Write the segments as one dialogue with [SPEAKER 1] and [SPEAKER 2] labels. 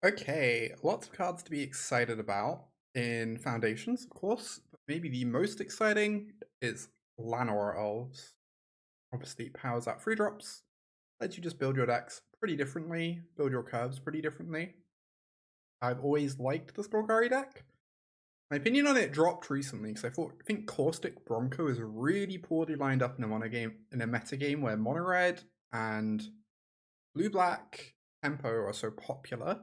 [SPEAKER 1] Okay, lots of cards to be excited about in Foundations, of course. But maybe the most exciting is Llanowar Elves. Obviously, it powers out 3-drops, lets you just build your decks pretty differently, build your curves pretty differently. I've always liked the Skolgari deck. My opinion on it dropped recently because I think Caustic Bronco is really poorly lined up in a meta game where mono red and blue black tempo are so popular.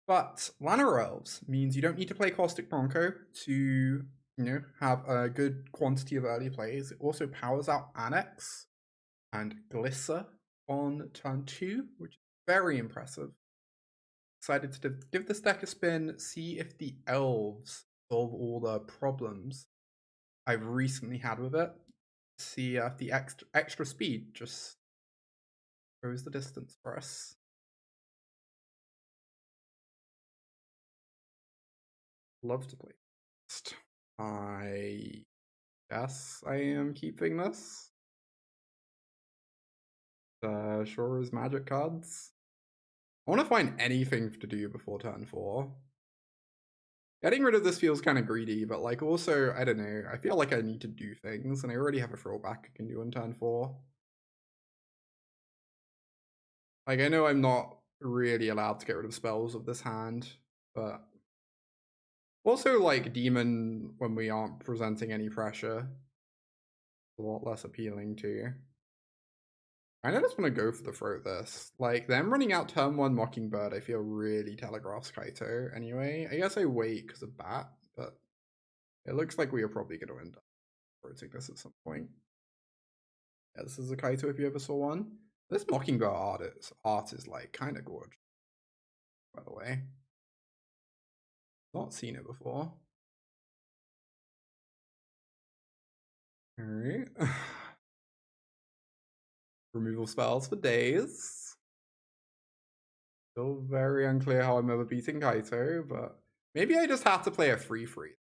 [SPEAKER 1] But Llanowar Elves means you don't need to play Caustic Bronco to, have a good quantity of early plays. It also powers out Annex and Glissa on turn 2, which is very impressive. Excited to give this deck a spin, see if the Elves solve all the problems I've recently had with it. See if the extra speed just goes the distance for us. Love to play. I guess I am keeping this. Sure as magic cards. I want to find anything to do before turn 4. Getting rid of this feels kind of greedy, but like also, I don't know, I feel like I need to do things, and I already have a Frillback I can do on turn 4. Like, I know I'm not really allowed to get rid of spells of this hand, but also, like, Demon, when we aren't presenting any pressure, is a lot less appealing too. I just want to go for the throat this. Like, them running out turn 1 Mockingbird, I feel really telegraphs Kaito anyway. I guess I wait because of Bat, but it looks like we are probably going to end up throating this at some point. Yeah, this is a Kaito if you ever saw one. This Mockingbird art is like kind of gorgeous, by the way. Not seen it before. Alright. Removal spells for days. Still very unclear how I'm ever beating Kaito, but maybe I just have to play a free-free.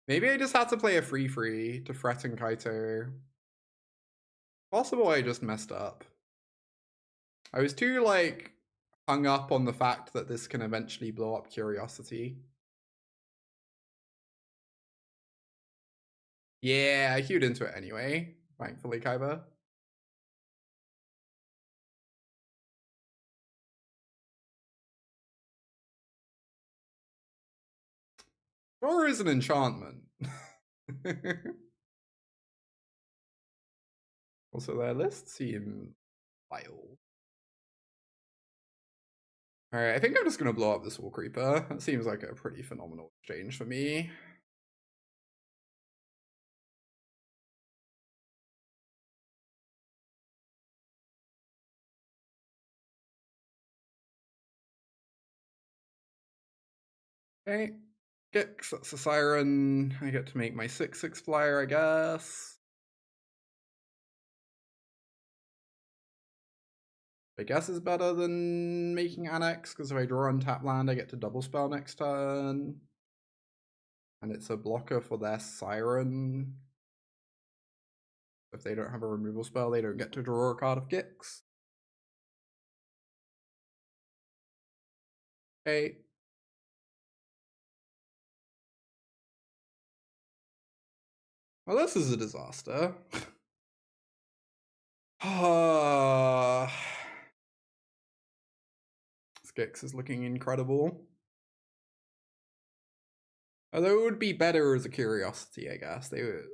[SPEAKER 1] Maybe I just had to play a free-free to threaten Kaito. Possible I just messed up. I was too, like, hung up on the fact that this can eventually blow up Curiosity. Yeah, I queued into it anyway, thankfully, Kaiba. Or is an enchantment. Also, their list seems wild. Alright, I think I'm just gonna blow up this Wall Creeper. That seems like a pretty phenomenal exchange for me. Okay. Gix, that's a Siren. I get to make my 6/6 flyer, I guess. I guess is better than making Annex, because if I draw untap land, I get to double spell next turn. And it's a blocker for their Siren. If they don't have a removal spell, they don't get to draw a card of Gix. Okay. Well, this is a disaster. Gix is looking incredible. Although it would be better as a Curiosity, I guess. They would.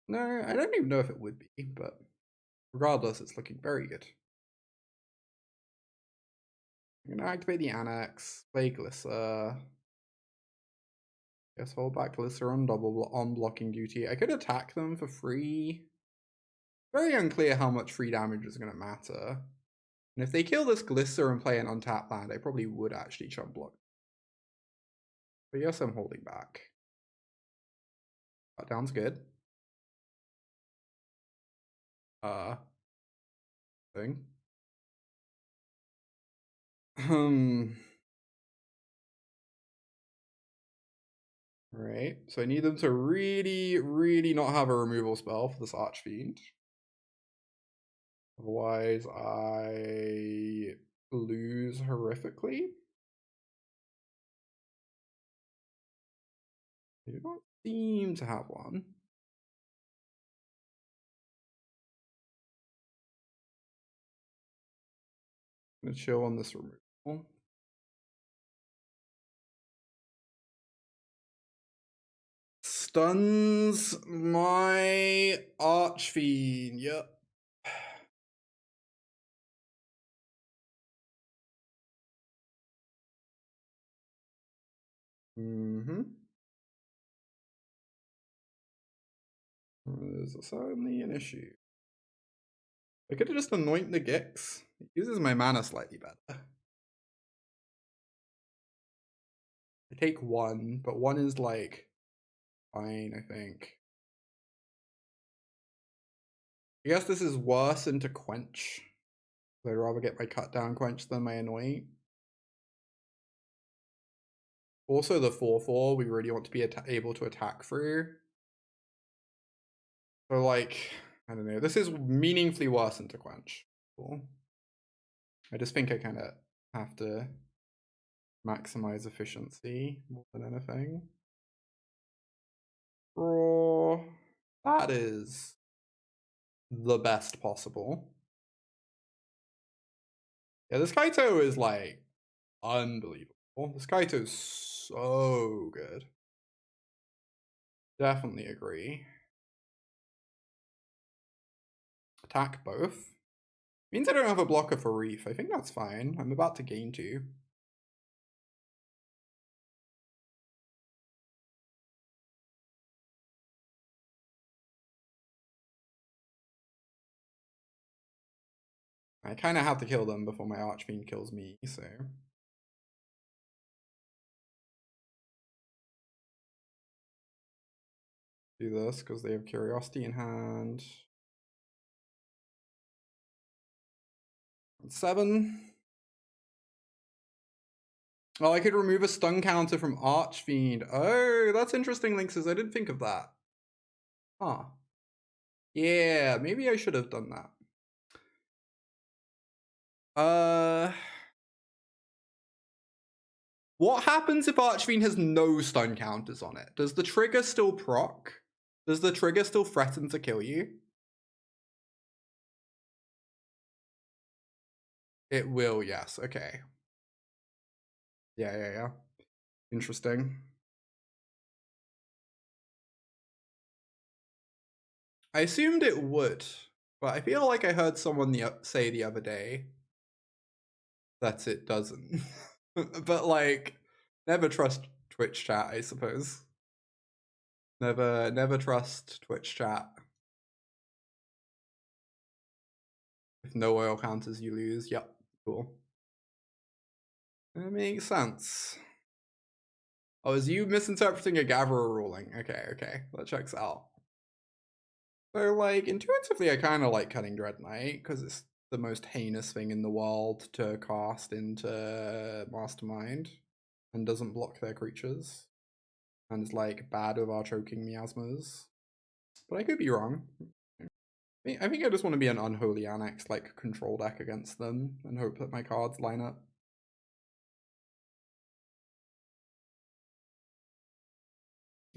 [SPEAKER 1] No, I don't even know if it would be, but regardless, it's looking very good. I'm gonna activate the Annex, play Glissa. Guess hold back Glissa on blocking duty. I could attack them for free. Very unclear how much free damage is gonna matter. And if they kill this Glissa and play an untapped land, I probably would actually chump block. But yes, I'm holding back. That sounds good. Thing. Right, so I need them to really, really not have a removal spell for this Archfiend. Otherwise, I lose horrifically. I do not seem to have one. I'm gonna chill on this removal. Stuns my Archfiend. Yep. There's certainly an issue. I could have just anoint the Gix. It uses my mana slightly better. I take one, but one is like fine, I think. I guess this is worse into Quench. I'd rather get my cut down Quench than my Anoint. Also the 4/4 we really want to be able to attack through. So like, I don't know, this is meaningfully worse into Quench. Cool. I just think I kind of have to maximize efficiency more than anything. Raw. That is the best possible. Yeah, this Kaito is like unbelievable. This Kaito is so good. Definitely agree. Attack both. Means I don't have a blocker for Reef. I think that's fine. I'm about to gain 2. I kind of have to kill them before my Archfiend kills me, so... do this, because they have Curiosity in hand. 7. Oh, I could remove a stun counter from Archfiend. Oh, that's interesting, Lynxes. I didn't think of that. Huh. Yeah, maybe I should have done that. What happens if Archfiend has no stun counters on it? Does the trigger still proc? Does the trigger still threaten to kill you? It will, yes. Okay. Yeah. Interesting. I assumed it would, but I feel like I heard someone say the other day that it doesn't. But like, never trust Twitch chat, I suppose. Never trust Twitch chat. If no oil counters, you lose. Yep, cool. That makes sense. Oh, is you misinterpreting a Gatherer ruling? Okay, that checks out. So, like, intuitively, I kind of like cutting Dreadknight, because it's the most heinous thing in the world to cast into Mastermind, and doesn't block their creatures, and is, like, bad with our Choking Miasmas. But I could be wrong. I think I just want to be an Unholy Annex, like, control deck against them, and hope that my cards line up.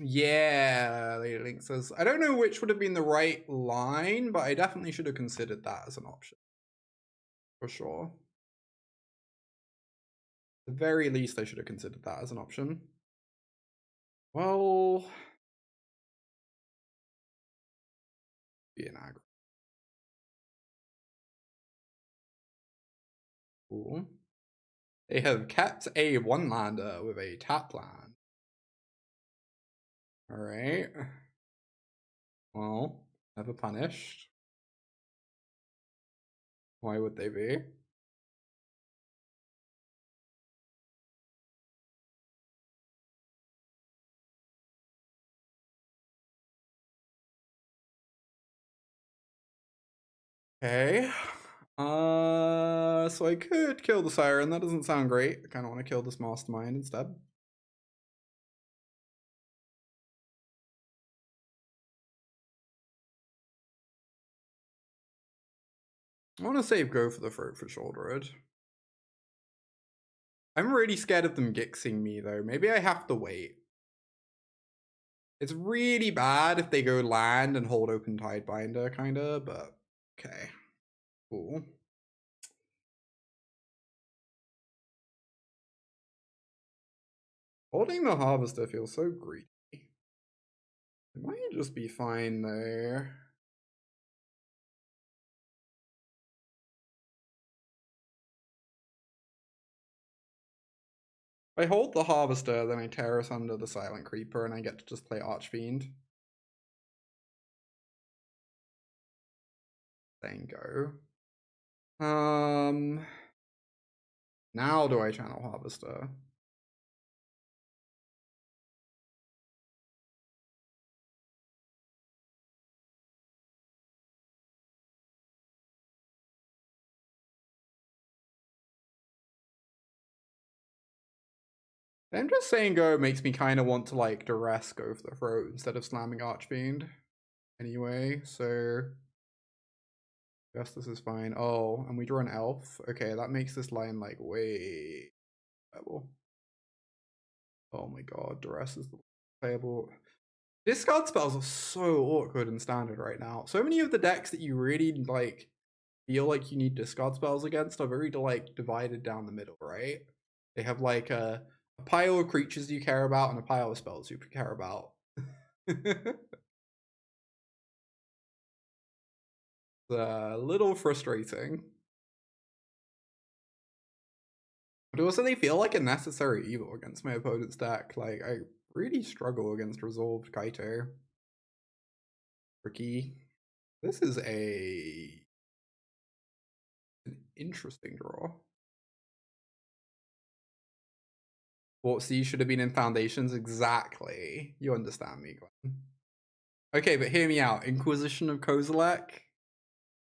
[SPEAKER 1] Yeah, Lady Link says, I don't know which would have been the right line, but I definitely should have considered that as an option. For sure. At the very least, I should have considered that as an option. Well, be an aggro. Cool. They have kept a 1-lander with a tap land. Alright. Well, never punished. Why would they be? Okay. So I could kill the Siren. That doesn't sound great. I kind of want to kill this Mastermind instead. I want to save Go for the Throat for Shouldered. I'm really scared of them Gixing me though. Maybe I have to wait. It's really bad if they go land and hold open Tidebinder, kinda, but okay. Cool. Holding the Harvester feels so greedy. It might just be fine there. If I hold the Harvester, then I Tear Asunder the Silent Creeper and I get to just play Archfiend. Then go. Now do I channel Harvester? I'm just saying go makes me kind of want to like Duress Go for the Throat instead of slamming Archfiend. Anyway, so I guess this is fine. Oh, and we draw an elf. Okay, that makes this line like way playable. Oh my god, Duress is the playable. Discard spells are so awkward in standard right now. So many of the decks that you really like feel like you need discard spells against are very like divided down the middle, right? They have like a pile of creatures you care about and a pile of spells you care about. A little frustrating. But also they feel like a necessary evil against my opponent's deck. Like, I really struggle against Resolved Kaito. Tricky. This is an interesting draw. Bo3 should have been in Foundations. Exactly. You understand me, Glenn. Okay, but hear me out. Inquisition of Kozilek?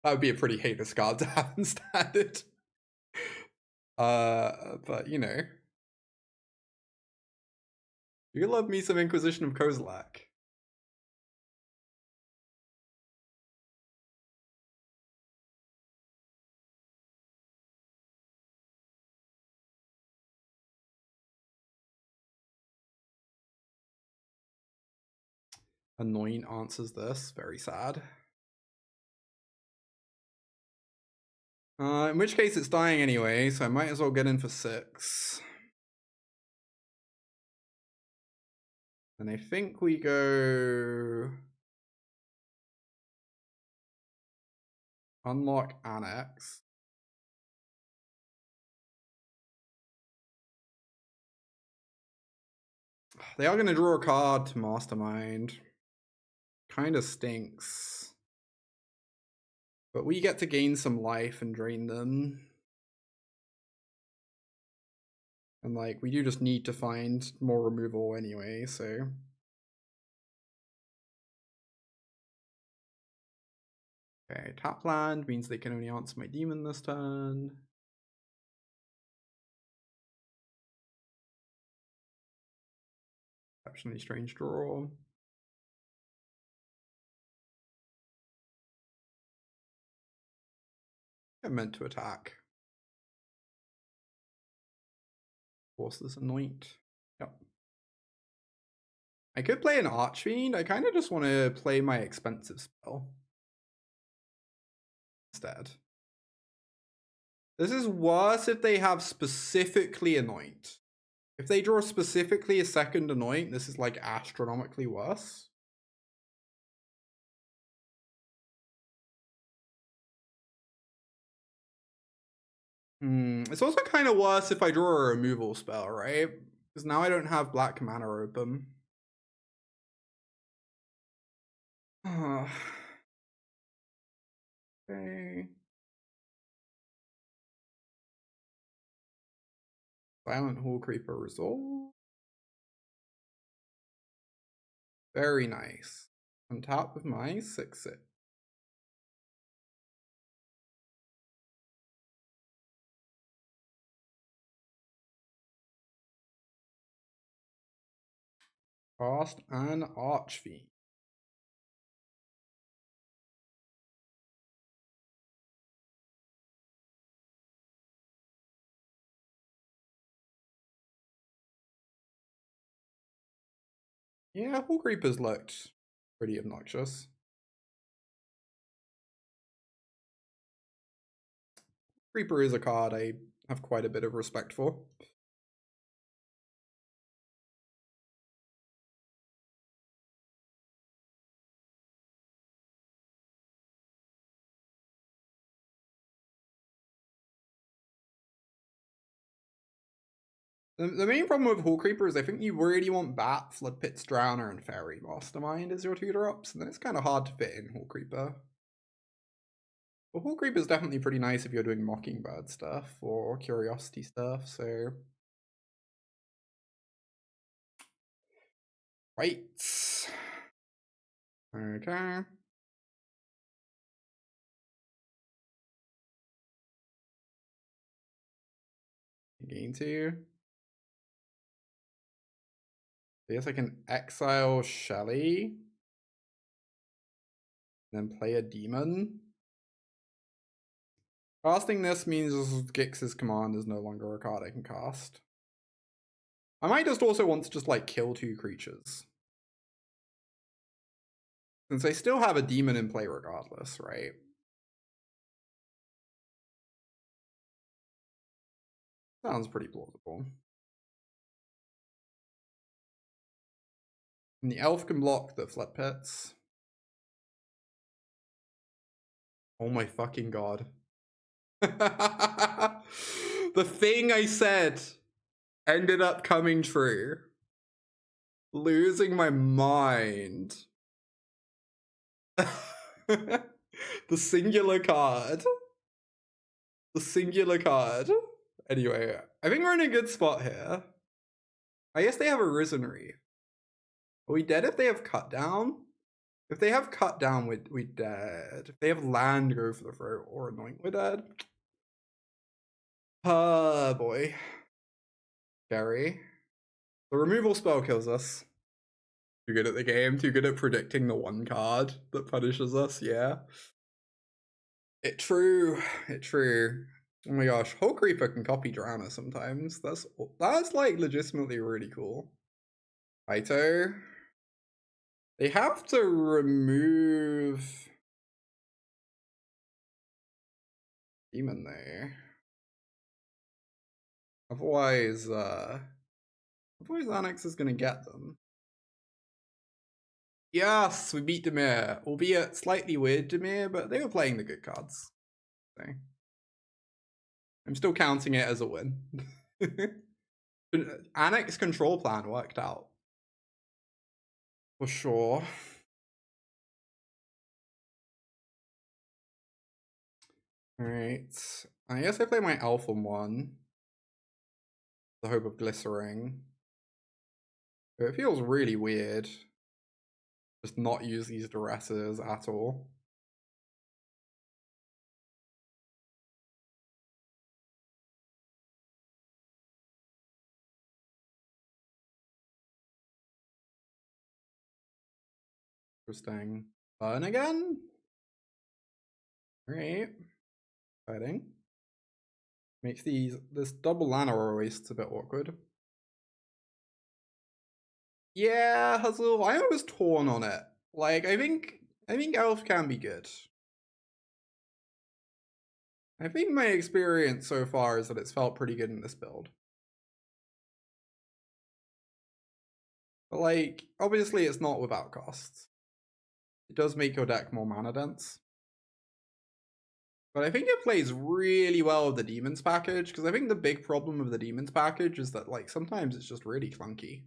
[SPEAKER 1] That would be a pretty heinous card to have in standard. But you know. You love me some Inquisition of Kozilek. Anoint answers this. Very sad. In which case it's dying anyway, so I might as well get in for 6. And I think we go unlock Annex. They are going to draw a card to Mastermind. Kind of stinks. But we get to gain some life and drain them. And like, we do just need to find more removal anyway, so. Okay, tap land means they can only answer my demon this turn. Exceptionally strange draw. I meant to attack. Force this Anoint. Yep. I could play an Archfiend. I kind of just want to play my expensive spell instead. This is worse if they have specifically Anoint. If they draw specifically a second Anoint, this is like astronomically worse. It's also kind of worse if I draw a removal spell, right? Because now I don't have black mana open. Okay. Silent Hall Creeper resolve. Very nice. On top of my 6/6. Cast an Archfiend. Yeah, Hall Creepers looked pretty obnoxious. Creeper is a card I have quite a bit of respect for. The main problem with Hall Creeper is I think you really want Bat, Flood Pits, Drowner, and Fairy Mastermind as your 2-drops, and then it's kind of hard to fit in Hall Creeper. But Hall Creeper is definitely pretty nice if you're doing Mockingbird stuff or Curiosity stuff, so... Right. Okay. Gain 2. I guess I can exile Shelly. Then play a demon. Casting this means Gix's command is no longer a card I can cast. I might just also want to just like kill 2 creatures. Since I still have a demon in play regardless, right? Sounds pretty plausible. And the elf can block the Flood Pits. Oh my fucking god. The thing I said ended up coming true. Losing my mind. The singular card. The singular card. Anyway, I think we're in a good spot here. I guess they have a Risen Reef. Are we dead if they have Cut Down? If they have Cut Down, we're dead. If they have Land, go for the throat, or Anoint, we're dead. Boy. Scary. The removal spell kills us. Too good at the game, too good at predicting the one card that punishes us, yeah. It true. Oh my gosh, Hall Creeper can copy Drowner sometimes. That's like legitimately really cool. Ito. They have to remove Demon there. Otherwise Annex is gonna get them. Yes, we beat Dimir, albeit slightly weird Dimir, but they were playing the good cards. So I'm still counting it as a win. Annex control plan worked out. For sure. Alright. I guess I play my Elf on 1. The hope of Glissering. It feels really weird. Just not use these Duresses at all. Interesting. Burn again? Alright. Exciting. Makes this double Llanowar Wastes a bit awkward. Yeah, Huzzle. I was torn on it. Like, I think Elf can be good. I think my experience so far is that it's felt pretty good in this build. But like, obviously it's not without costs. It does make your deck more mana dense. But I think it plays really well with the Demons package, because I think the big problem with the Demons package is that like sometimes it's just really clunky.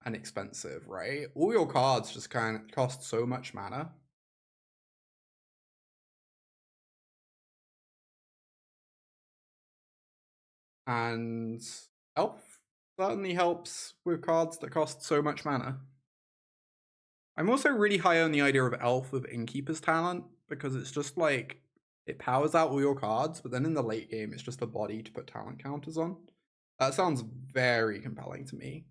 [SPEAKER 1] And expensive, right? All your cards just kind of cost so much mana. And Elf certainly helps with cards that cost so much mana. I'm also really high on the idea of Elf with Innkeeper's Talent, because it's just like, it powers out all your cards, but then in the late game, it's just a body to put talent counters on. That sounds very compelling to me.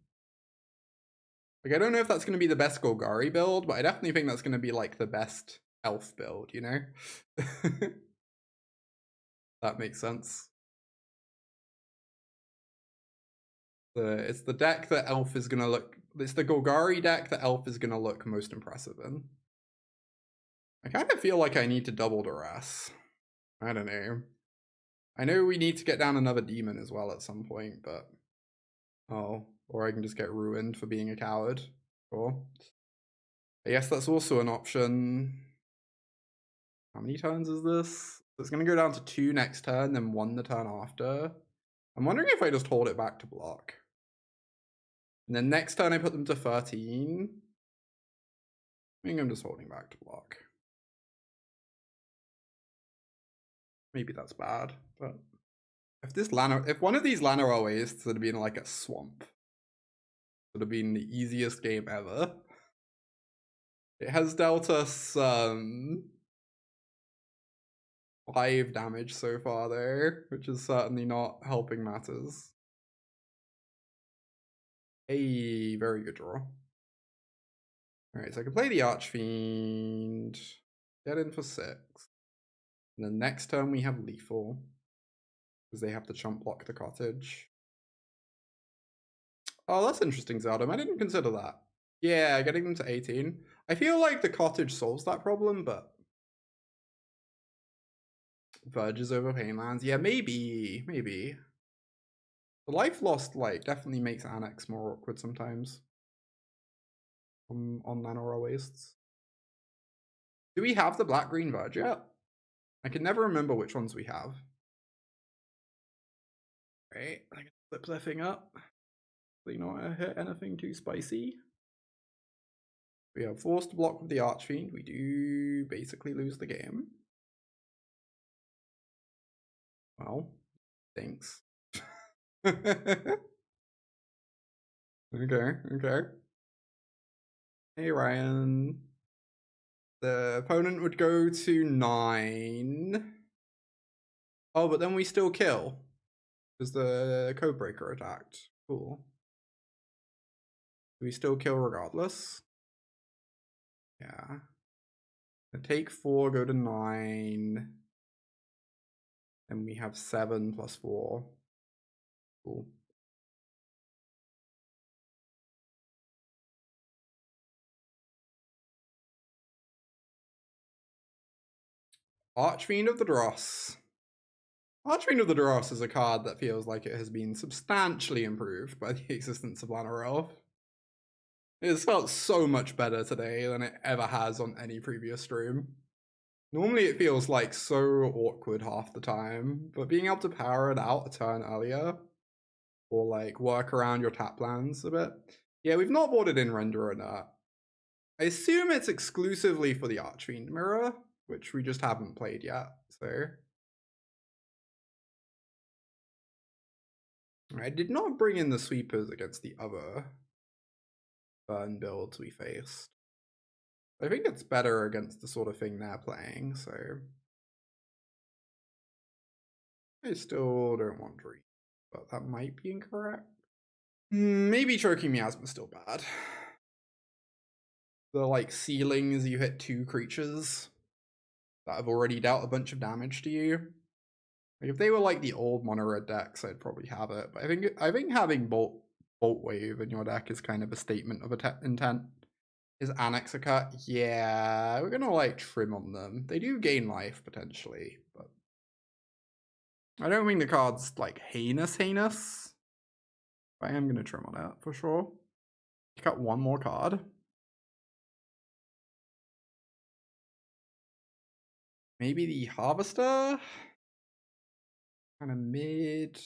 [SPEAKER 1] Like, I don't know if that's going to be the best Golgari build, but I definitely think that's going to be like the best Elf build, you know? That makes sense. It's the deck that Elf is going to look it's the Golgari deck that Elf is gonna look most impressive in. I kind of feel like I need to double Duress. I don't know. I know we need to get down another demon as well at some point, but... Oh, or I can just get ruined for being a coward. Sure. I guess that's also an option. How many turns is this? It's going to go down to 2 next turn, then 1 the turn after. I'm wondering if I just hold it back to block. And then next turn I put them to 13. I think I'm just holding back to block. Maybe that's bad, but if one of these Llanowar Wastes had been like a swamp, it would have been the easiest game ever. It has dealt us 5 damage so far there, which is certainly not helping matters. A very good draw. Alright, so I can play the Archfiend, get in for 6. And then next turn we have Lethal, because they have to chump block the cottage. Oh, that's interesting, Zeldom. I didn't consider that. Yeah, getting them to 18. I feel like the cottage solves that problem, but... Verges over Painlands. Yeah, maybe. The life lost, like, definitely makes Annex more awkward sometimes. On Llanowar Wastes. Do we have the black-green Verge yet? I can never remember which ones we have. Right, I can flip that thing up. So you don't want to hit anything too spicy. We are forced to block with the Archfiend. We do basically lose the game. Well, thanks. Okay. Hey, Ryan. The opponent would go to 9. Oh, but then we still kill. Because the Codebreaker attacked. Cool. Do we still kill regardless? Yeah. Take 4, go to 9. And we have 7 plus 4. Cool. Archfiend of the Dross. Archfiend of the Dross is a card that feels like it has been substantially improved by the existence of Llanowar Elves. It has felt so much better today than it ever has on any previous stream. Normally it feels like so awkward half the time, but being able to power it out a turn earlier, or like work around your tap lands a bit. Yeah, we've not boarded in Render Inert. I assume it's exclusively for the Archfiend mirror, which we just haven't played yet, so... I did not bring in the sweepers against the other burn builds we faced. I think it's better against the sort of thing they're playing, so... I still don't want to read, but that might be incorrect. Maybe Choking Miasma is still bad. The, like, ceilings you hit 2 creatures that have already dealt a bunch of damage to you. Like, if they were like the old mono red decks, I'd probably have it. But I think having Bolt Wave in your deck is kind of a statement of intent. Is Annex a cut? Yeah, we're gonna like trim on them. They do gain life potentially, but I don't think the card's like heinous. But I am gonna trim on it for sure. Pick up one more card. Maybe the Harvester? Kind of mid.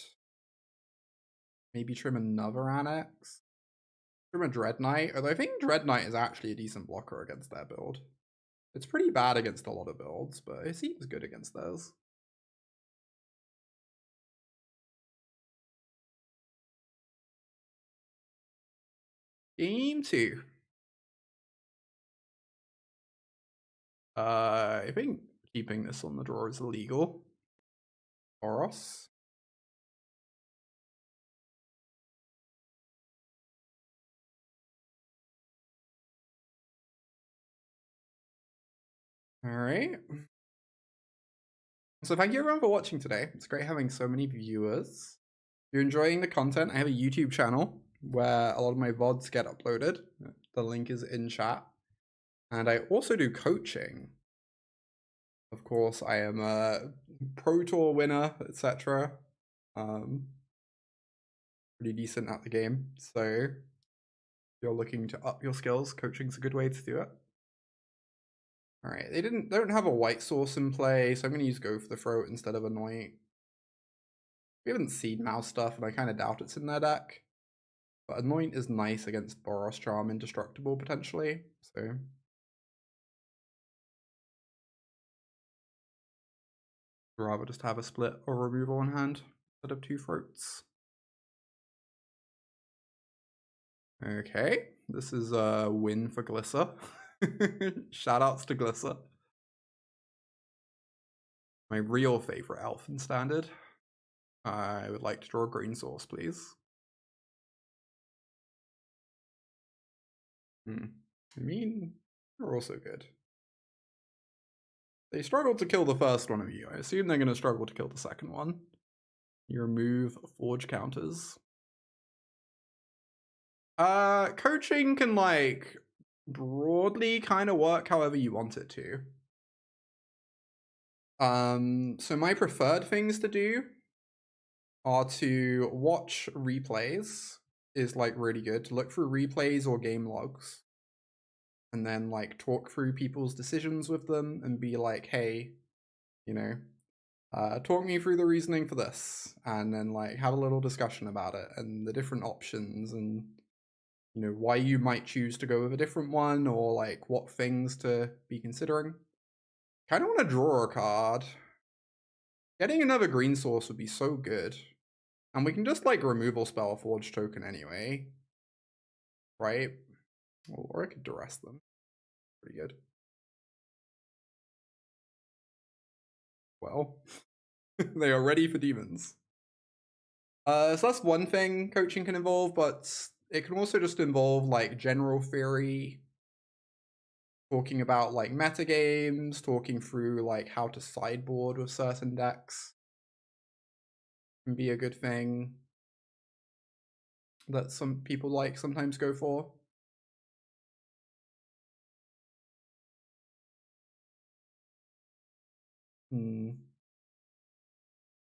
[SPEAKER 1] Maybe trim another Annex. Trim a Dreadknight, although I think Dreadknight is actually a decent blocker against their build. It's pretty bad against a lot of builds, but it seems good against theirs. Game 2. I think keeping this on the draw is illegal. Dross. Alright. So thank you everyone for watching today. It's great having so many viewers. If you're enjoying the content, I have a YouTube channel. where a lot of my VODs get uploaded. The link is in chat. And I also do coaching. Of course, I am a Pro Tour winner, etc. Pretty decent at the game. So if you're looking to up your skills, coaching's a good way to do it. All right, they don't have a white source in play, so I'm going to use Go for the Throat instead of Anoint. We haven't seen mouse stuff, and I kind of doubt it's in their deck. But Anoint is nice against Boros Charm Indestructible, potentially, so... I'd rather just have a split or removal in hand instead of 2 Throats. Okay, this is a win for Glissa. Shoutouts to Glissa. My real favorite elf in Standard. I would like to draw a green source, please. I mean, they're also good. They struggled to kill the first one of you. I assume they're going to struggle to kill the second one. You remove forge counters. Coaching can, like, broadly kind of work however you want it to. So my preferred things to do are to watch replays, is like really good, to look through replays or game logs, and then like talk through people's decisions with them and be like, hey, you know, talk me through the reasoning for this, and then like have a little discussion about it and the different options, and you know, why you might choose to go with a different one, or like what things to be considering. Kind of want to draw a card. Getting another green source would be so good. And we can just like removal spell a forge token anyway. Right? Or I could duress them. Pretty good. Well, they are ready for demons. So that's one thing coaching can involve, but it can also just involve like general theory, talking about like metagames, talking through like how to sideboard with certain decks. Can be a good thing that some people like sometimes go for.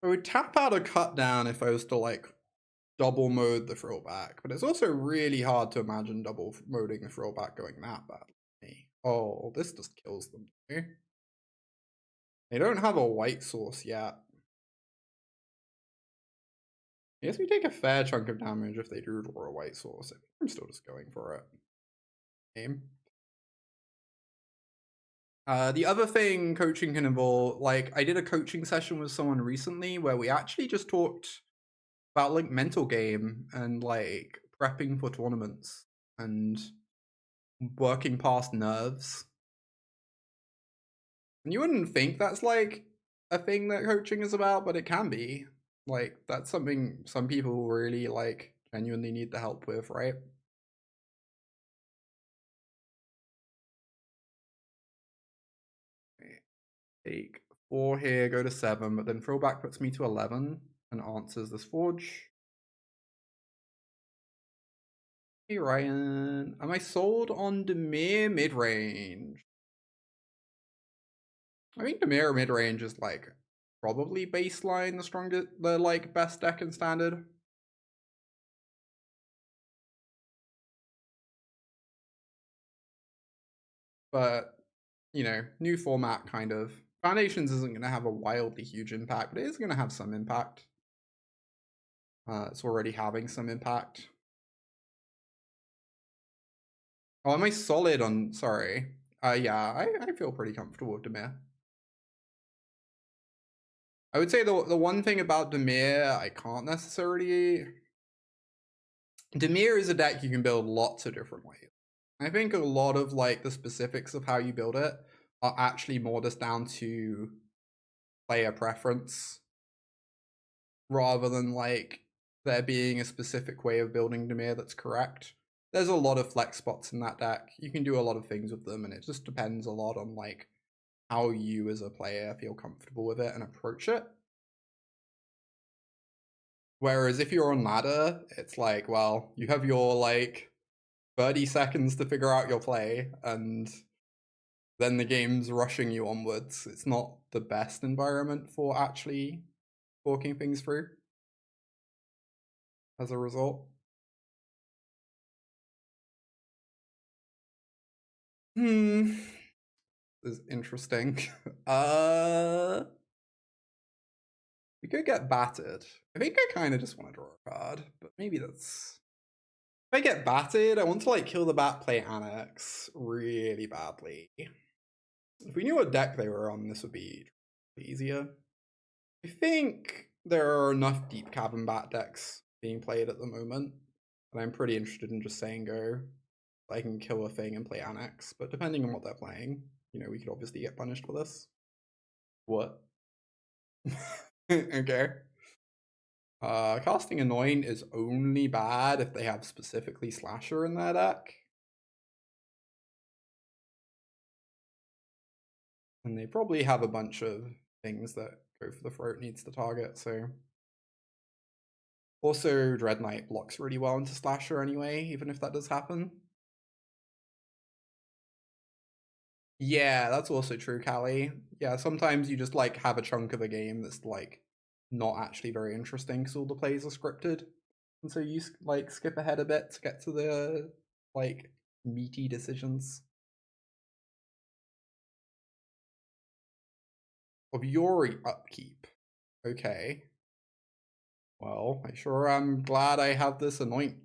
[SPEAKER 1] I would tap out a cut down if I was to like double mode the Frillback, but it's also really hard to imagine double moding the Frillback going that badly. Oh, this just kills them. They don't have a white source yet. I guess we take a fair chunk of damage if they do draw a white source. I'm still just going for it. Game. The other thing coaching can involve, like I did a coaching session with someone recently where we actually just talked about like mental game and like prepping for tournaments and working past nerves. And you wouldn't think that's like a thing that coaching is about, but it can be. Like that's something some people really like genuinely need the help with, right? Take 4 here, go to 7, but then Frillback puts me to 11 and answers this forge. Hey Ryan, am I sold on Dimir mid-range? I think Dimir mid-range is like probably baseline the strongest, the like best deck in Standard. But you know, new format kind of. Foundations isn't going to have a wildly huge impact, but it is going to have some impact. It's already having some impact. Oh, am I solid on... Sorry. Yeah, I feel pretty comfortable with Dimir. I would say the one thing about Dimir I can't necessarily... Dimir is a deck you can build lots of different ways. I think a lot of like the specifics of how you build it are actually more just down to player preference rather than like there being a specific way of building Dimir that's correct. There's a lot of flex spots in that deck. You can do a lot of things with them, and it just depends a lot on like how you as a player feel comfortable with it and approach it. Whereas if you're on ladder, it's like, well, you have your like 30 seconds to figure out your play, and then the game's rushing you onwards. It's not the best environment for actually talking things through as a result. This is interesting. We could get battered. I think I kind of just want to draw a card, but maybe that's... If I get battered, I want to like kill the bat, play Annex really badly. If we knew what deck they were on, this would be easier. I think there are enough deep cavern bat decks being played at the moment, and I'm pretty interested in just saying go. I can kill a thing and play Annex, but depending on what they're playing, you know, we could obviously get punished for this. What? Okay. Casting Anoint is only bad if they have specifically Slasher in their deck. And they probably have a bunch of things that Go for the Throat needs to target, so... Also, Dreadknight blocks really well into Slasher anyway, even if that does happen. Yeah, that's also true, Callie. Yeah, sometimes you just like have a chunk of a game that's like not actually very interesting because all the plays are scripted. And so you like skip ahead a bit to get to the like meaty decisions. Of Yori upkeep. Okay. Well, I sure am glad I have this Anoint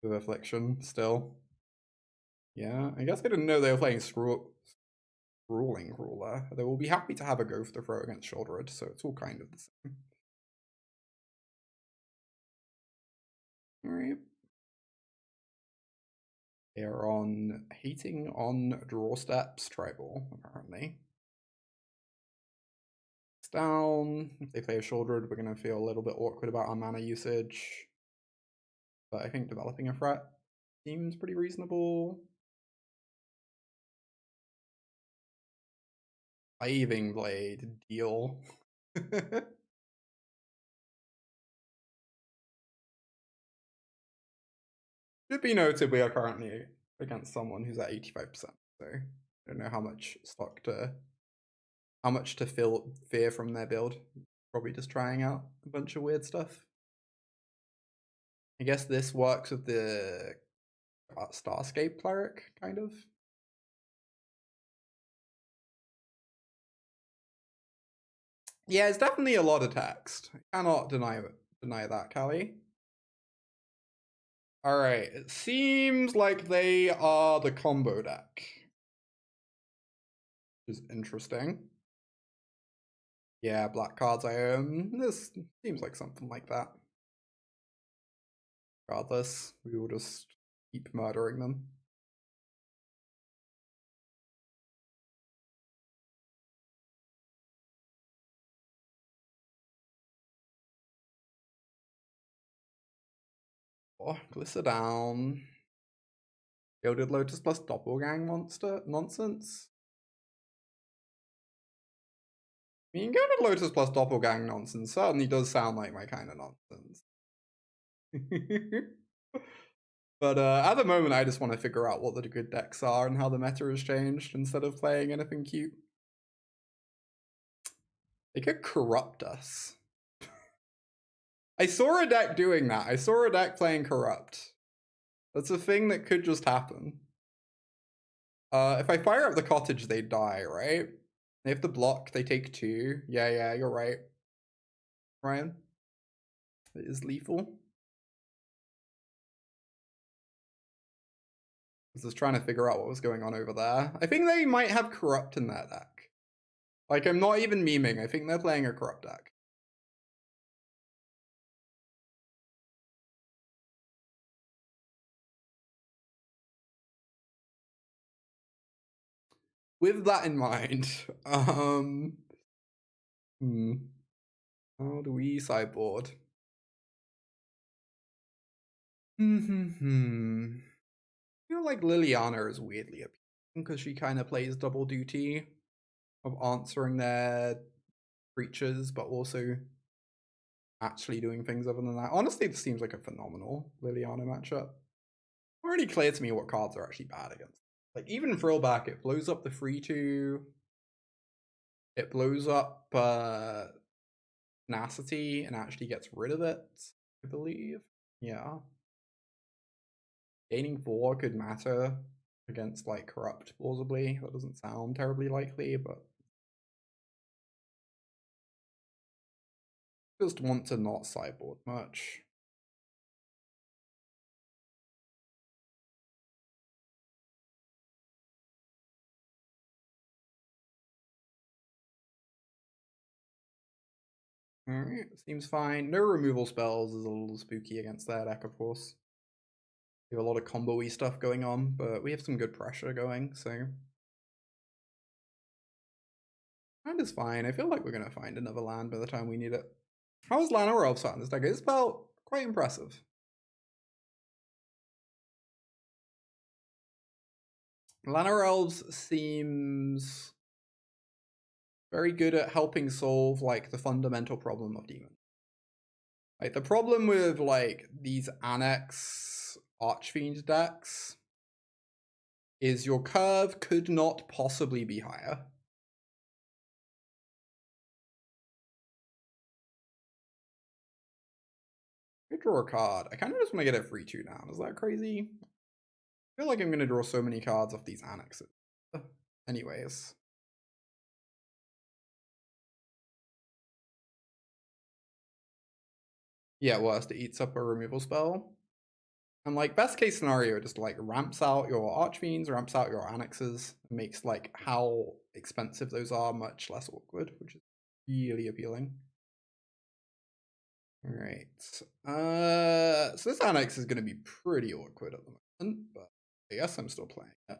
[SPEAKER 1] with Affliction still. Yeah, I guess I didn't know they were playing Ruling Ruler. They will be happy to have a Go for the Throat against Shouldered, so it's all kind of the same. Alright. They are on hating on draw steps tribal, apparently. It's down. If they play a Shouldered, we're gonna feel a little bit awkward about our mana usage. But I think developing a threat seems pretty reasonable. Iving Blade, deal. Should be noted we are currently against someone who's at 85%, so I don't know how much to fear from their build. Probably just trying out a bunch of weird stuff. I guess this works with the Starscape Cleric, kind of. Yeah, it's definitely a lot of text. I cannot deny that, Callie. Alright, it seems like they are the combo deck. Which is interesting. Yeah, black cards I own. This seems like something like that. Regardless, we will just keep murdering them. Oh, Glissa down. Gilded Lotus plus Doppelgang monster nonsense. I mean, Gilded Lotus plus Doppelgang nonsense certainly does sound like my kind of nonsense. But at the moment, I just want to figure out what the good decks are and how the meta has changed instead of playing anything cute. They could corrupt us. I saw a deck doing that. I saw a deck playing corrupt. That's a thing that could just happen. If I fire up the cottage, they die, right? They have to block, they take 2. Yeah, you're right. Ryan. It is lethal. I was just trying to figure out what was going on over there. I think they might have corrupt in that deck. Like, I'm not even memeing. I think they're playing a corrupt deck. With that in mind, how do we sideboard? I feel like Liliana is weirdly appealing because she kind of plays double duty of answering their creatures, but also actually doing things other than that. Honestly, this seems like a phenomenal Liliana matchup. It's already clear to me what cards are actually bad against. Like, even Frillback, it blows up the 3/2. It blows up Tenacity and actually gets rid of it, I believe. Yeah. Gaining 4 could matter against, like, Corrupt, plausibly. That doesn't sound terribly likely, but just want to not sideboard much. Alright, seems fine. No removal spells is a little spooky against that deck, of course. We have a lot of combo-y stuff going on, but we have some good pressure going, so. Land is fine. I feel like we're going to find another land by the time we need it. How is Llanowar Elves in this deck? It's about quite impressive. Llanowar Elves seems very good at helping solve, like, the fundamental problem of Demon. Like, the problem with, like, these Annex Archfiend decks is your curve could not possibly be higher. I draw a card. I kind of just want to get a 3/2 down. Is that crazy? I feel like I'm going to draw so many cards off these Annexes. Anyways. Yeah, worst, it eats up a removal spell. And, like, best case scenario, it just, like, ramps out your Archfiends, ramps out your Annexes, and makes, like, how expensive those are much less awkward, which is really appealing. Alright. So this Annex is going to be pretty awkward at the moment, but I guess I'm still playing it.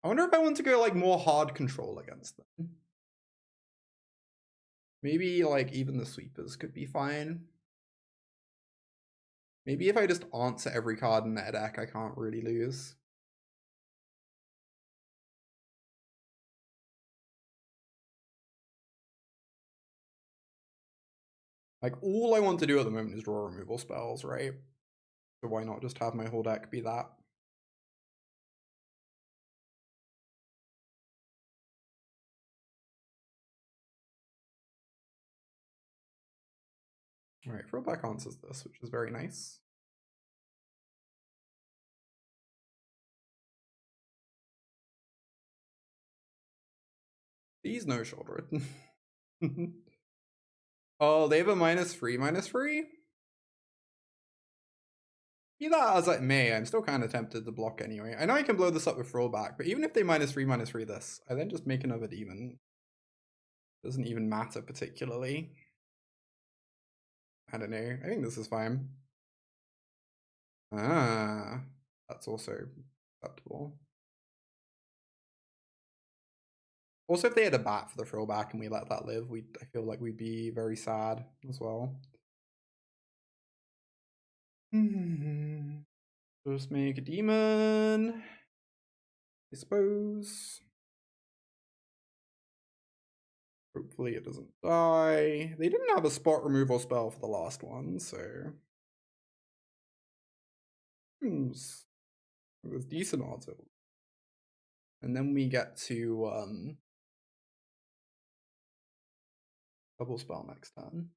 [SPEAKER 1] I wonder if I want to go, like, more hard control against them. Maybe, like, even the sweepers could be fine. Maybe if I just answer every card in that deck, I can't really lose. Like, all I want to do at the moment is draw removal spells, right? So why not just have my whole deck be that? Alright, Frillback answers this, which is very nice. Please no shoulder. Oh, they have a -3/-3? Be that as it may, I'm still kind of tempted to block anyway. I know I can blow this up with Frillback, but even if they -3/-3 this, I then just make another demon. Doesn't even matter particularly. I don't know. I think this is fine. Ah, that's also acceptable. Also, if they had a bat for the Frillback and we let that live, I feel like we'd be very sad as well. Just make a demon, I suppose. Hopefully it doesn't die. They didn't have a spot removal spell for the last one, so there's decent odds of it. And then we get to double spell next turn.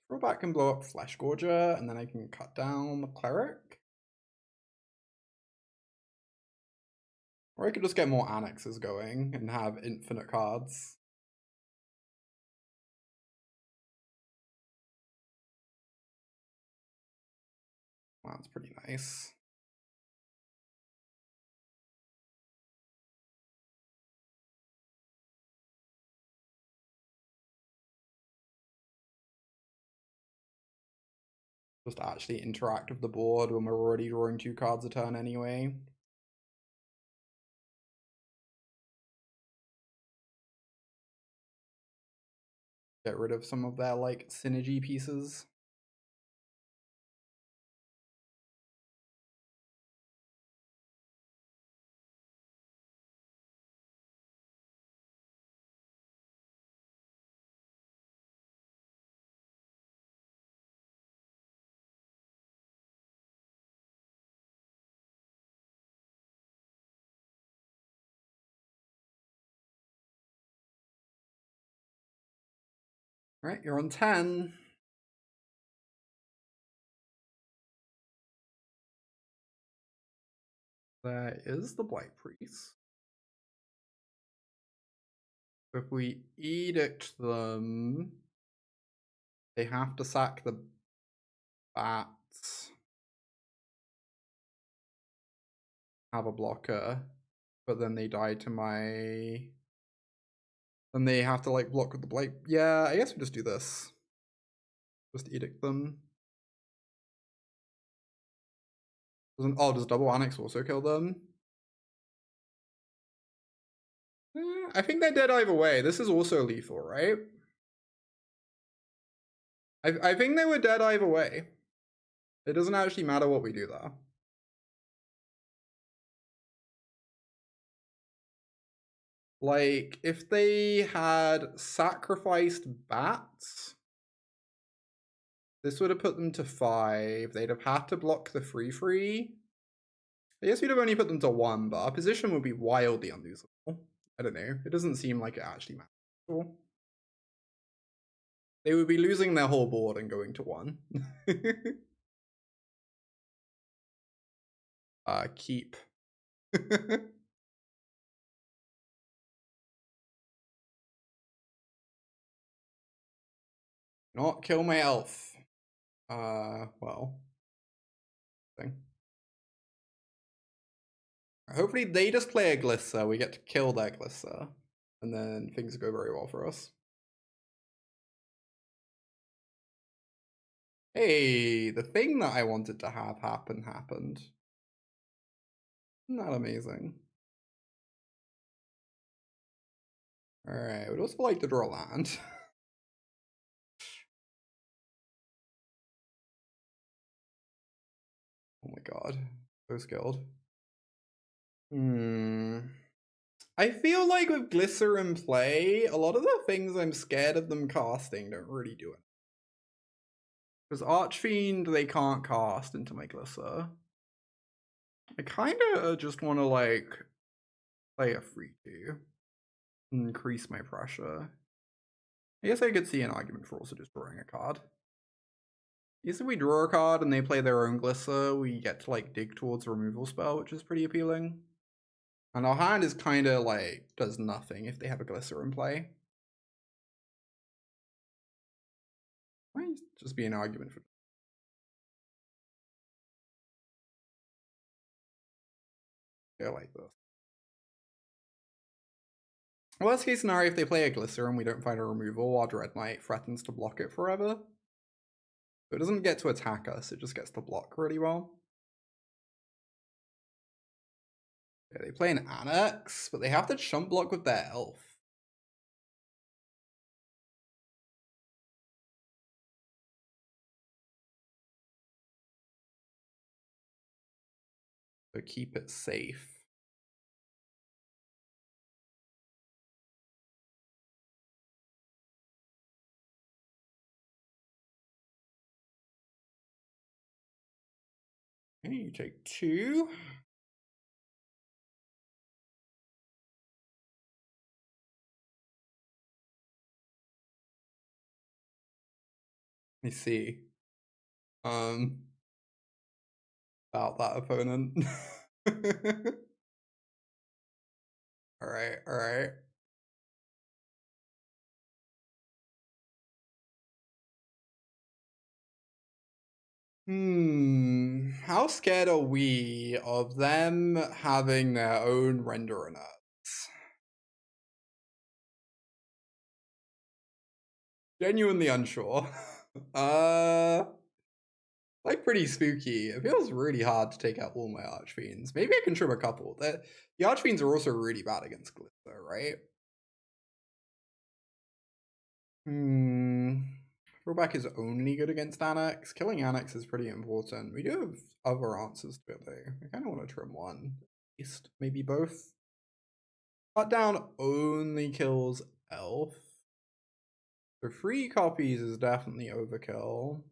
[SPEAKER 1] Frillback can blow up Flesh Gorger, and then I can cut down the Cleric. Or I could just get more Annexes going and have infinite cards. That's pretty nice. Just actually interact with the board when we're already drawing 2 cards a turn anyway. get rid of some of their like synergy pieces. All right, you're on 10. There is the Blight Priest. If we edict them, they have to sack the bats. Have a blocker, but then they die to my... Then they have to like block with the Blight. Yeah, I guess we just do this. Just edict them. Oh, does double Annex also kill them? I think they're dead either way. This is also lethal, right? I think they were dead either way. It doesn't actually matter what we do there. Like, if they had sacrificed bats, this would have put them to 5. They'd have had to block the 3/3. I guess we'd have only put them to 1, but our position would be wildly unlosable. I don't know. It doesn't seem like it actually matters. They would be losing their whole board and going to 1. Keep. Not kill my elf. Well. Thing. Hopefully they just play a Glissa, we get to kill their Glissa, and then things go very well for us. Hey, the thing that I wanted to have happen happened. Isn't that amazing? Alright, we'd also like to draw land. Oh my god, so skilled. I feel like with Glissa in play, a lot of the things I'm scared of them casting don't really do it. Because Archfiend, they can't cast into my Glissa. I kind of just want to like play a 3/2. Increase my pressure. I guess I could see an argument for also just drawing a card. I guess if we draw a card and they play their own Glissa, we get to like dig towards a removal spell, which is pretty appealing. And our hand is kind of like, does nothing if they have a Glissa in play. Might just be an argument for... I like this. Worst case scenario, if they play a Glissa and we don't find a removal, our Dreadknight threatens to block it forever. So it doesn't get to attack us, it just gets to block really well. Yeah, they play an Annex, but they have to chump block with their elf. So keep it safe. Okay, you take 2. I see. About that opponent. Alright, alright. How scared are we of them having their own Render Inert? Genuinely unsure. Like pretty spooky. It feels really hard to take out all my Archfiends. Maybe I can trim a couple. The Archfiends are also really bad against Glissa, right? Frillback is only good against Annex. Killing Annex is pretty important. We do have other answers to it though. I kind of want to trim one, at least maybe both. Cut down only kills Elf. So 3 copies is definitely overkill.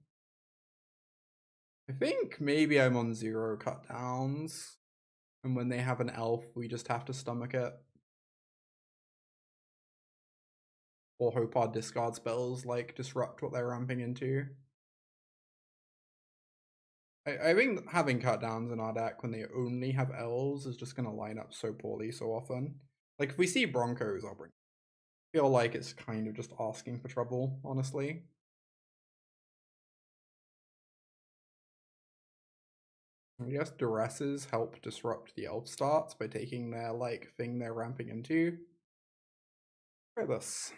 [SPEAKER 1] I think maybe I'm on 0 cut downs. And when they have an elf, we just have to stomach it. Or hope our discard spells like disrupt what they're ramping into. I think having cut downs in our deck when they only have elves is just gonna line up so poorly so often. Like if we see Broncos, I'll bring. I feel like it's kind of just asking for trouble, honestly. I guess Duresses help disrupt the elf starts by taking their like thing they're ramping into. Try this.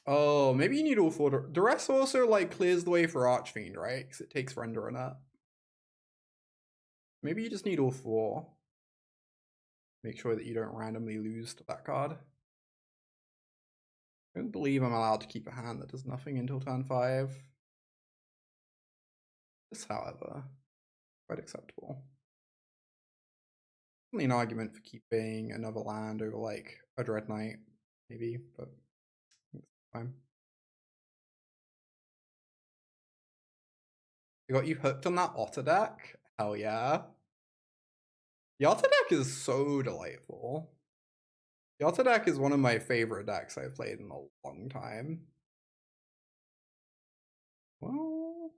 [SPEAKER 1] Oh, maybe you need all 4. Duress also like clears the way for Archfiend, right? Because it takes Render Inert. Maybe you just need all 4. Make sure that you don't randomly lose to that card. I don't believe I'm allowed to keep a hand that does nothing until turn 5. This, however, quite acceptable. Only an argument for keeping another land over like a Dreadknight, maybe, but it's fine. I got you hooked on that Otter deck? Hell yeah. The Otter deck is so delightful. The Otter deck is one of my favorite decks I've played in a long time. Well,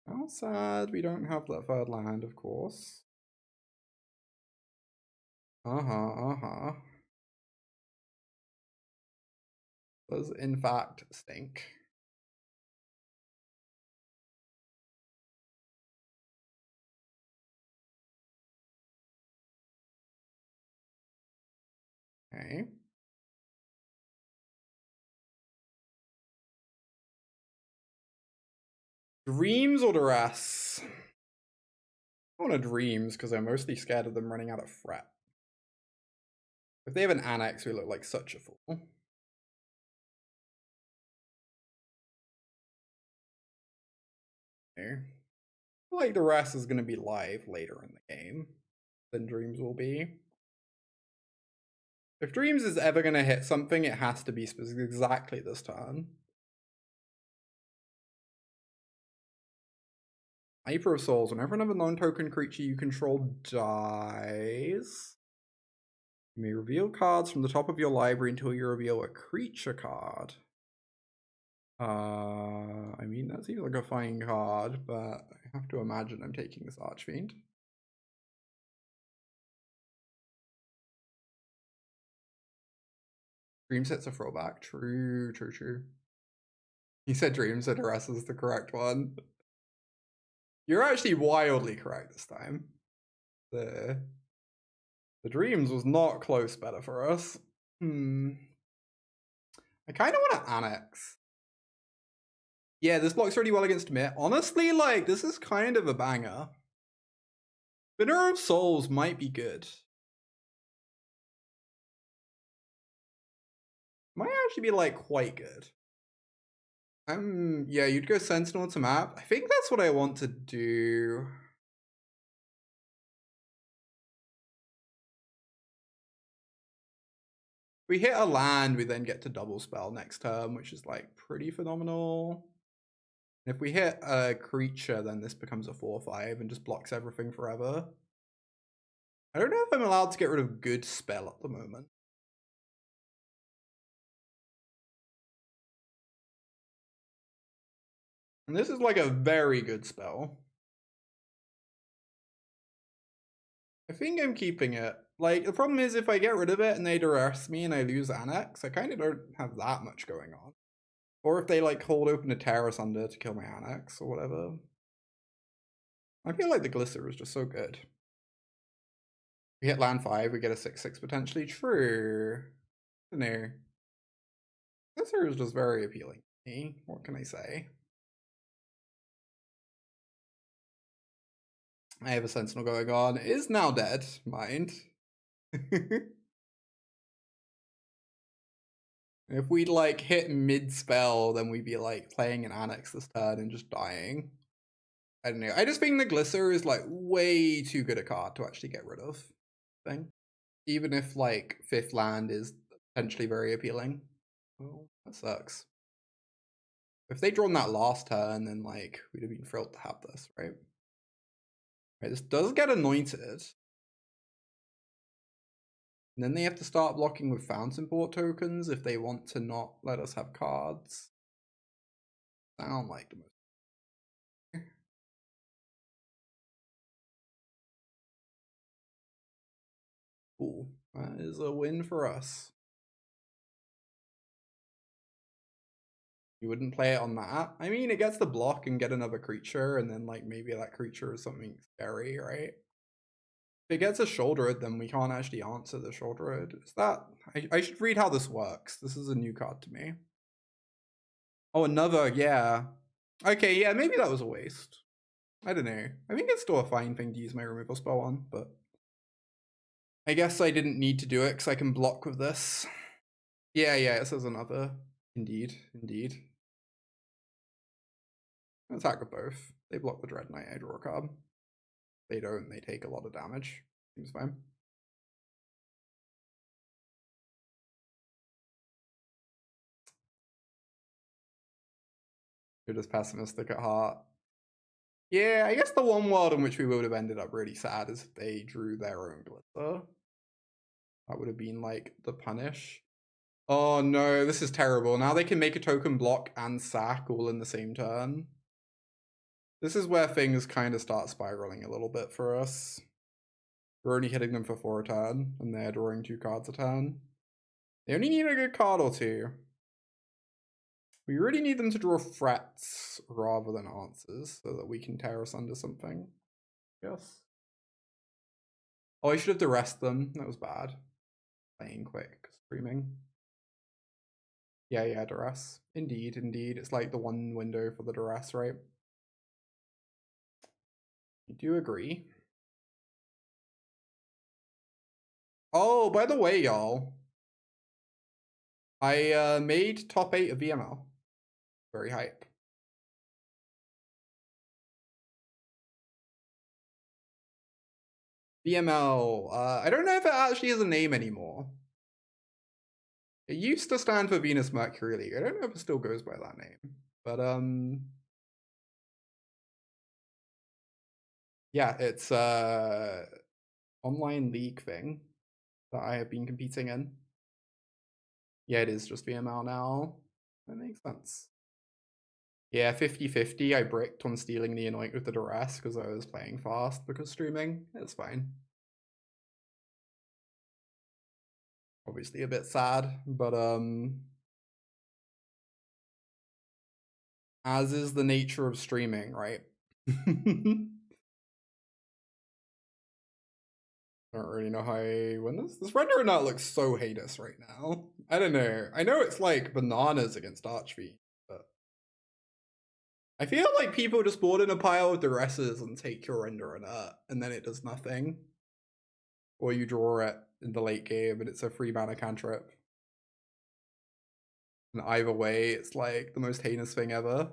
[SPEAKER 1] how sad we don't have that 3rd land, of course. Does in fact stink. Okay. Dreams or Duress? I want to Dreams because I'm mostly scared of them running out of fret. If they have an Annex, we look like such a fool. Okay. I feel like Duress is going to be live later in the game than Dreams will be. If Dreams is ever going to hit something, it has to be exactly this turn. Hyper of Souls. Whenever another non-token creature you control dies, you may reveal cards from the top of your library until you reveal a creature card. I mean, that seems like a fine card, but I have to imagine I'm taking this Archfiend. Dream sets a throwback. True. He said Dreams, so Duress is the correct one. You're actually wildly correct this time. The Dreams was not close better for us. I kind of want to Annex. Yeah, this blocks really well against Myth. Honestly, like, this is kind of a banger. Spinner of Souls might be good. Might actually be, like, quite good. Yeah, you'd go Sentinel to map. I think that's what I want to do. We hit a land, we then get to double spell next turn, which is like pretty phenomenal. If we hit a creature, then this becomes a 4/5 and just blocks everything forever. I don't know if I'm allowed to get rid of good spell at the moment. And this is like a very good spell. I think I'm keeping it. Like, the problem is if I get rid of it and they duress me and I lose Annex, I kind of don't have that much going on. Or if they like hold open a Tear Asunder to kill my Annex or whatever. I feel like the Glissa is just so good. We hit land 5, we get a 6/6 potentially. True. I don't know. Glissa is just very appealing to me. What can I say? I have a Sentinel going on. It is now dead, mind. If we'd like hit mid-spell, then we'd be like playing an Annex this turn and just dying. I don't know. I just think the Glissa is like way too good a card to actually get rid of. Thing. Even if like 5th land is potentially very appealing. Oh, that sucks. If they'd drawn that last turn, then like we'd have been thrilled to have this, right? Right, this does get anointed. And then they have to start blocking with Fountainport tokens if they want to not let us have cards. Sound like the most. Cool. That is a win for us. You wouldn't play it on that. I mean, it gets the block and get another creature, and then like maybe that creature is something scary, right? If it gets a Shouldered, then we can't actually answer the Shouldered. Is that... I should read how this works. This is a new card to me. Oh, another, yeah. Okay, yeah, maybe that was a waste. I don't know. I think it's still a fine thing to use my removal spell on, but... I guess I didn't need to do it because I can block with this. Yeah, it says another. Indeed, indeed. Attack with both. They block the Dreadknight, I draw a card. They don't, they take a lot of damage. Seems fine. You're just pessimistic at heart. Yeah, I guess the one world in which we would have ended up really sad is if they drew their own Glissa. That would have been like the punish. Oh no, this is terrible. Now they can make a token block and sack all in the same turn. This is where things kind of start spiraling a little bit for us. We're only hitting them for 4 a turn, and they're drawing 2 cards a turn. They only need a good card or 2. We really need them to draw threats rather than answers, so that we can Tear Asunder something. Yes. Oh, I should have Duressed them. That was bad. Playing quick, streaming. Yeah, Duress. Indeed. It's like the one window for the Duress, right? I do agree. Oh, by the way, y'all, I made top 8 of VML. Very hype. VML, I don't know if it actually has a name anymore. It used to stand for Venus Mercury League. I don't know if it still goes by that name. But yeah, it's online league thing that I have been competing in. Yeah, it is just VML now. That makes sense. Yeah, 50-50. I bricked on stealing the Anoint with the Duress because I was playing fast because streaming. It's fine. Obviously a bit sad, but as is the nature of streaming, right? I don't really know how I win this. This Render Inert looks so heinous right now. I don't know. I know it's like bananas against Archfiend, but I feel like people just board in a pile of Duresses and take your Render Inert, and then it does nothing. Or you draw it in the late game and it's a 3-mana cantrip. And either way, it's like the most heinous thing ever.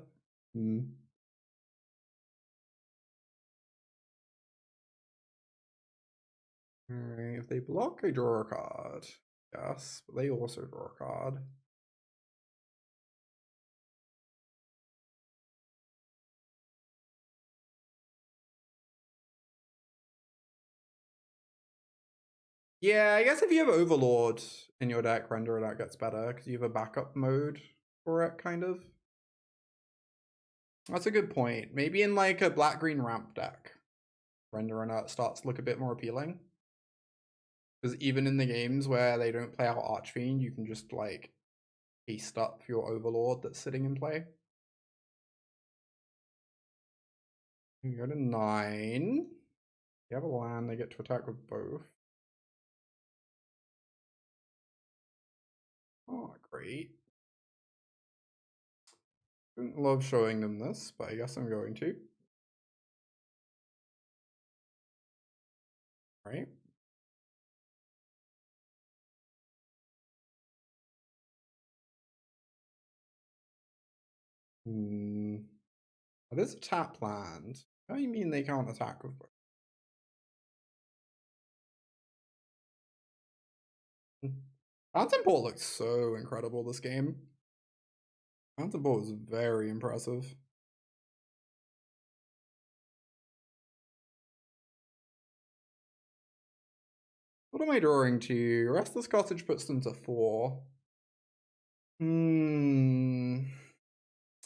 [SPEAKER 1] Alright, if they block, I draw a card. Yes, but they also draw a card. Yeah, I guess if you have Overlord in your deck, Render Inert gets better because you have a backup mode for it, kind of. That's a good point. Maybe in like a black-green ramp deck, Render Inert starts to look a bit more appealing. Because even in the games where they don't play out Archfiend, you can just like paste up your Overlord that's sitting in play. You go to 9. You have a land, they get to attack with both. Oh, great. Don't love showing them this, but I guess I'm going to. Right. That is a tap land. How do you mean they can't attack with both? Fountainport looks so incredible this game. Fountainport is very impressive. What am I drawing to? Restless Cottage puts them to 4.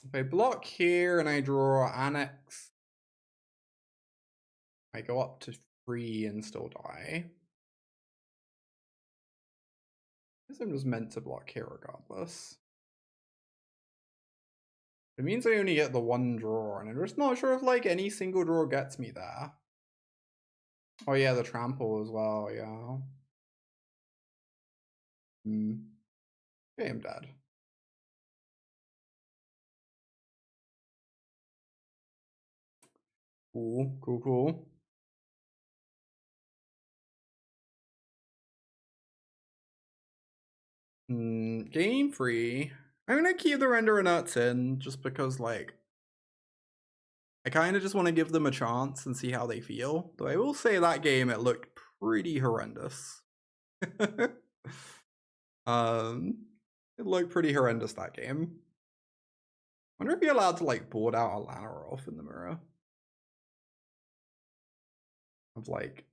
[SPEAKER 1] If I block here and I draw Annex, I go up to 3 and still die. I guess I'm just meant to block here regardless. It means I only get the 1 draw, and I'm just not sure if like any single draw gets me there. Oh yeah, the trample as well, yeah. Okay, I'm dead. Cool, cool, cool. Game free. I'm gonna keep the Render Inerts in just because, like, I kind of just want to give them a chance and see how they feel. Though I will say that game, it looked pretty horrendous. It looked pretty horrendous, that game. Wonder if you're allowed to, like, board out a Llanowar Elf in the mirror. Of, like,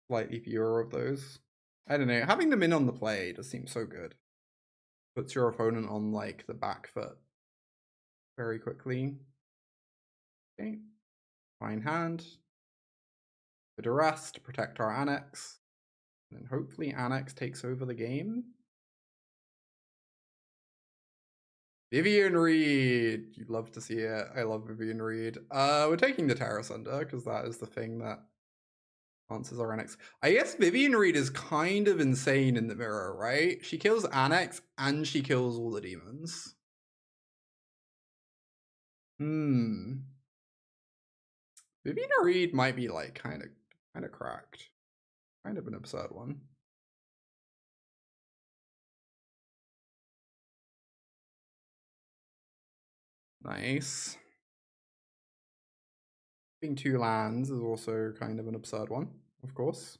[SPEAKER 1] slightly fewer of those. I don't know. Having them in on the play just seems so good. Puts your opponent on, like, the back foot very quickly. Okay. Fine hand. The Duress to protect our Annex. And then hopefully Annex takes over the game. Vivian Reed. You'd love to see it. I love Vivian Reed. We're taking the Tear Asunder because that is the thing that answers our Annex. I guess Vivian Reed is kind of insane in the mirror, right? She kills Annex and she kills all the demons. Vivian Reed might be like kind of cracked. Kind of an absurd one. Nice. Being 2 lands is also kind of an absurd one, of course.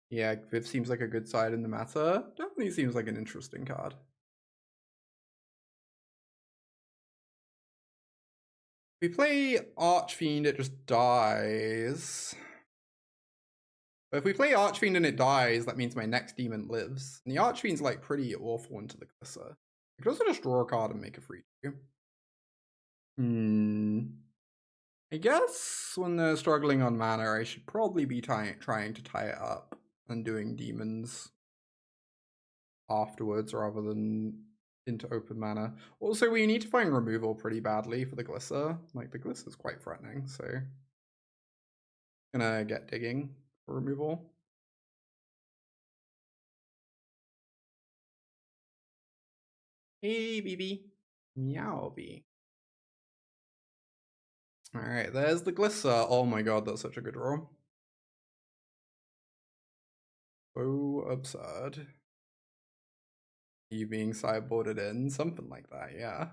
[SPEAKER 1] Yeah, Viv seems like a good side in the meta. Definitely seems like an interesting card. If we play Archfiend, it just dies. But if we play Archfiend and it dies, that means my next demon lives. And the Archfiend's like pretty awful into the Glissa. I could also just draw a card and make a free 2. I guess when they're struggling on mana, I should probably be trying to tie it up and doing demons afterwards rather than into open mana. Also, we need to find removal pretty badly for the Glissa. Like, the Glissa is quite threatening, so gonna get digging for removal. Hey, BB. Meowby. Alright, there's the Glissa. Oh my god, that's such a good draw. So absurd. You being sideboarded in, something like that, yeah.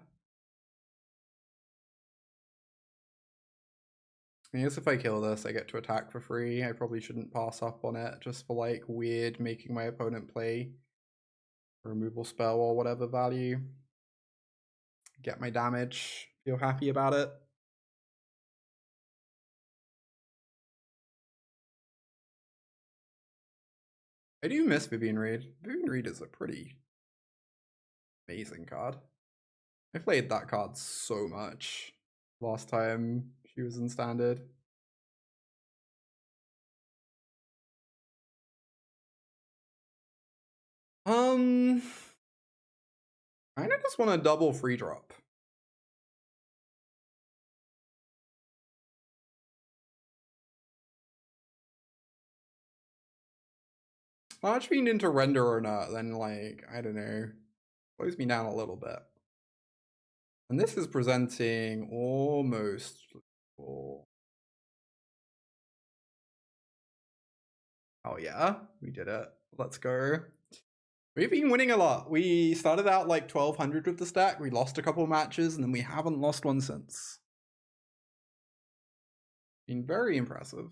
[SPEAKER 1] I guess if I kill this, I get to attack for free. I probably shouldn't pass up on it just for like weird making my opponent play removal spell or whatever value. Get my damage, feel happy about it. I do miss Vivian Reed. Vivian Reed is a pretty amazing card. I played that card so much last time she was in Standard. I just want a double free drop. Archfiend into Render Inert, then like, I don't know, slows me down a little bit. And this is presenting almost full. Oh yeah, we did it. Let's go. We've been winning a lot. We started out like 1200 with the stack. We lost a couple matches, and then we haven't lost one since. Been very impressive.